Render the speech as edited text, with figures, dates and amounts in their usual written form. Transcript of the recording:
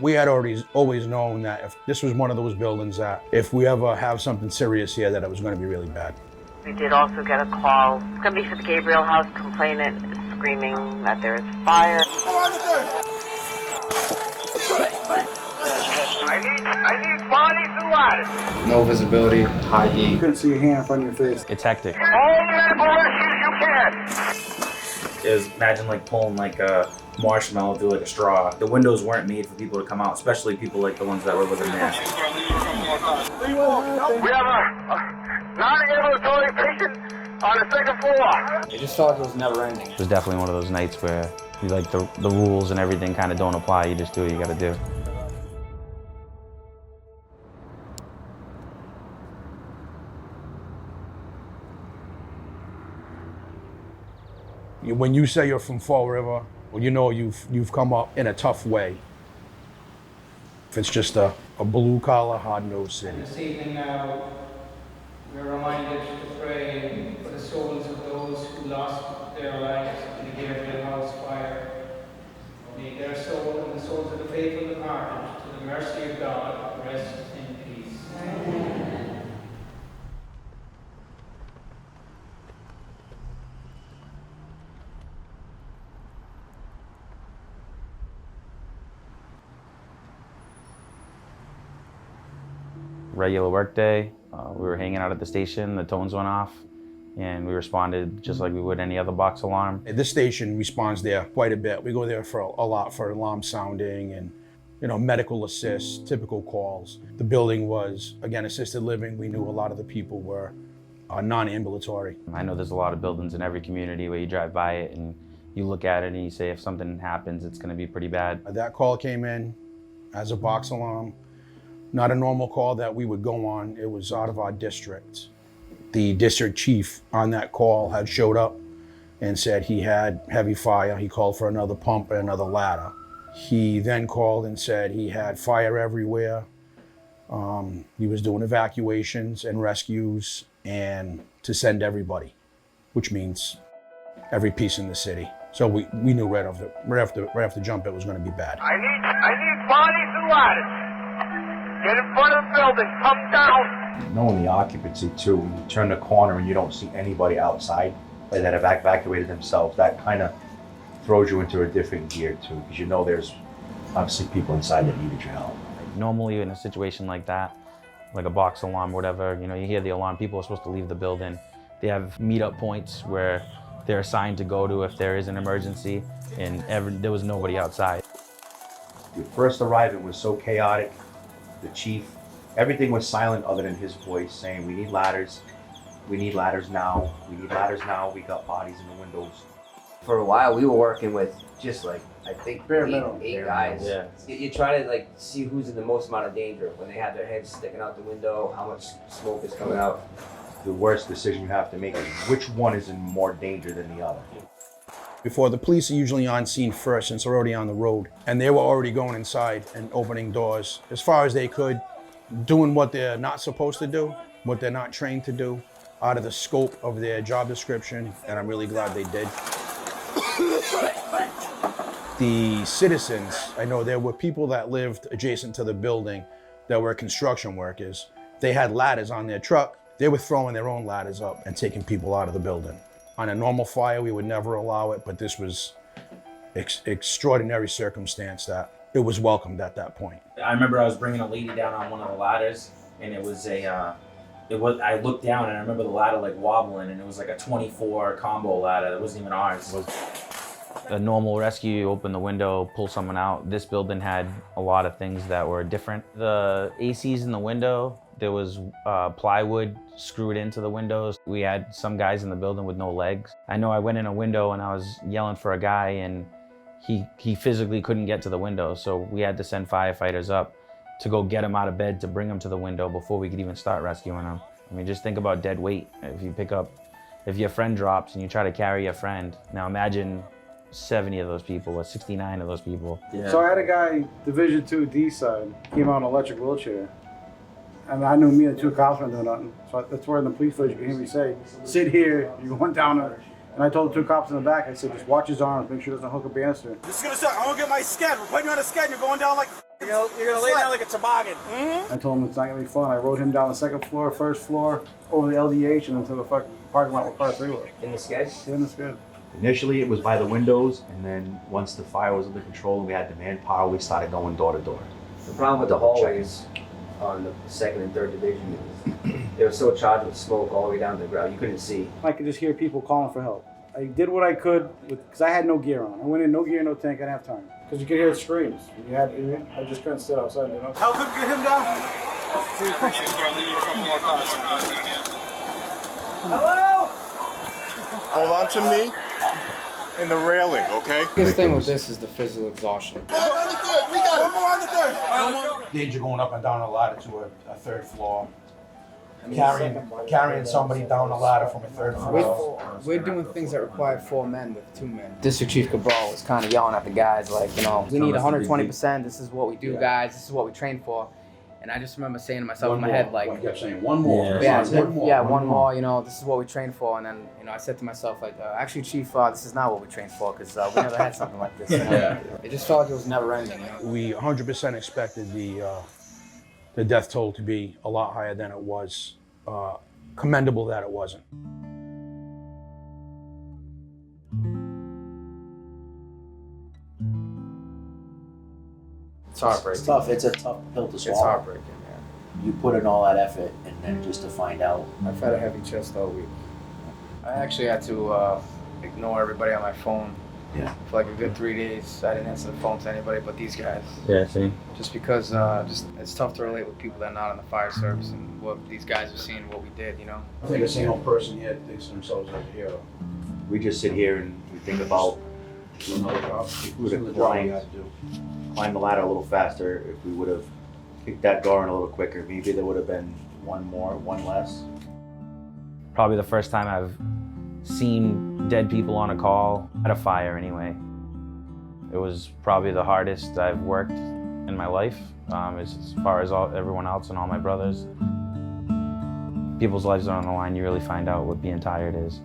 We had always known that if this was one of those buildings that if we ever have something serious here, that it was going to be really bad. We did also get a call. It's going to be for the Gabriel House. Complainant is screaming that there is fire. I need bodies and ladders. No visibility, high heat. Couldn't see your hand in front of your face. It's hectic. All the medical rescues you can. It was, imagine like pulling like a marshmallow through like a straw. The windows weren't made for people to come out, especially people like the ones that were living there. We have a non-ambulatory patient on the second floor. It just felt like it was never ending. It was definitely one of those nights where you like the rules and everything kind of don't apply. You just do what you got to do. When you say you're from Fall River, well, you know you've come up in a tough way. If it's just a blue-collar, hard-nosed city. This evening now, we're reminded to pray for the souls of those who lost their lives in the Gabriel House fire. May their soul and the souls of the faithful departed, to the mercy of God, rest in peace. Amen. Regular work day, we were hanging out at the station, the tones went off, and we responded just like we would any other box alarm. This station responds there quite a bit. We go there for a lot for alarm sounding and, medical assist, typical calls. The building was, again, assisted living. We knew a lot of the people were non-ambulatory. I know there's a lot of buildings in every community where you drive by it and you look at it and you say if something happens, it's gonna be pretty bad. That call came in as a box alarm. Not a normal call that we would go on. It was out of our district. The district chief on that call had showed up and said he had heavy fire. He called for another pump and another ladder. He then called and said he had fire everywhere. He was doing evacuations and rescues and to send everybody, which means every piece in the city. So we knew right off the jump it was going to be bad. I need bodies and ladders. Get in front of the building, come down. Knowing the occupancy too, when you turn the corner and you don't see anybody outside that have evacuated themselves, that kind of throws you into a different gear too, because you know there's obviously people inside that needed your help. Normally in a situation like that, like a box alarm or whatever, you hear the alarm, people are supposed to leave the building. They have meetup points where they're assigned to go to if there is an emergency, and there was nobody outside. Your first arrival was so chaotic. The chief, everything was silent other than his voice saying, we need ladders now, we need ladders now, we got bodies in the windows. For a while, we were working with just like, I think, eight guys. Yeah. You try to like see who's in the most amount of danger when they have their heads sticking out the window, how much smoke is coming out. The worst decision you have to make is which one is in more danger than the other. Before, the police are usually on scene first since they're already on the road. And they were already going inside and opening doors as far as they could, doing what they're not supposed to do, what they're not trained to do, out of the scope of their job description, and I'm really glad they did. The citizens, I know there were people that lived adjacent to the building that were construction workers. They had ladders on their truck. They were throwing their own ladders up and taking people out of the building. On a normal fire, we would never allow it, but this was extraordinary circumstance that it was welcomed at that point. I remember I was bringing a lady down on one of the ladders, and it was I looked down and I remember the ladder like wobbling, and it was like a 24 combo ladder. That wasn't even ours. A normal rescue, you open the window, pull someone out. This building had a lot of things that were different. The ACs in the window, there was plywood screwed into the windows. We had some guys in the building with no legs. I know I went in a window and I was yelling for a guy, and he physically couldn't get to the window, so we had to send firefighters up to go get him out of bed to bring him to the window before we could even start rescuing him. I mean, just think about dead weight. If your friend drops and you try to carry your friend, now imagine 70 of those people or 69 of those people. Yeah. So I had a guy, Division 2 D side, came out in an electric wheelchair. And I knew me and two cops weren't doing nothing. So that's where in the police footage you can hear me say, sit here, you're going down there. And I told the two cops in the back, I said, just watch his arms, make sure he doesn't hook a banister. This is gonna suck. I wanna get my sked. We're putting you on a sked. You're going down like You're gonna lay down like a toboggan. I told him it's not gonna be fun. I rode him down the second floor, first floor, over the LDH, and into the fucking parking lot where car 3 was. In the sketch? Yeah, that's good. Initially, it was by the windows, and then once the fire was under control and we had the manpower, we started going door to door. The problem with the hallways on the second and third division is they were so charged with smoke all the way down to the ground. You couldn't see. I could just hear people calling for help. I did what I could because I had no gear on. I went in, no gear, no tank. I didn't have time. Because you could hear the screams. I just couldn't sit outside, you know? Help him get him down. Hello? Hold on to me and the railing, okay? The biggest thing with this is the physical exhaustion. We got one more on the third. Danger going up and down a ladder to a third floor. Carrying somebody down a ladder from a third floor. We're doing things that require 4 men with 2 men. District Chief Cabral was kind of yelling at the guys like, you know, we need 120%. This is what we do, guys. This is what we train for. And I just remember saying to myself in my head, like, I kept saying one more. One more. You know, this is what we train for. And then, you know, I said to myself, like, actually, Chief, this is not what we trained for because we never had something like this. You know? It just felt like it was never ending. You know? We 100% expected the death toll to be a lot higher than it was. Commendable that it wasn't. It's heartbreaking. It's tough. It's a tough pill to swallow. It's heartbreaking, yeah. You put in all that effort, and then just to find out. I've had a heavy chest all week. I actually had to ignore everybody on my phone. Yeah. For like a good 3 days. I didn't answer the phone to anybody but these guys. Yeah, see. Just because it's tough to relate with people that are not in the fire service and what these guys have seen, what we did, you know? I think a single person here thinks themselves as a hero. We just sit here and we think about Another job. if we would have Another job we had to do. climbed the ladder a little faster, if we would have kicked that door in a little quicker, maybe there would have been one more, one less. Probably the first time I've seen dead people on a call at a fire anyway. It was probably the hardest I've worked in my life, as far as everyone else and all my brothers. People's lives are on the line, you really find out what being tired is.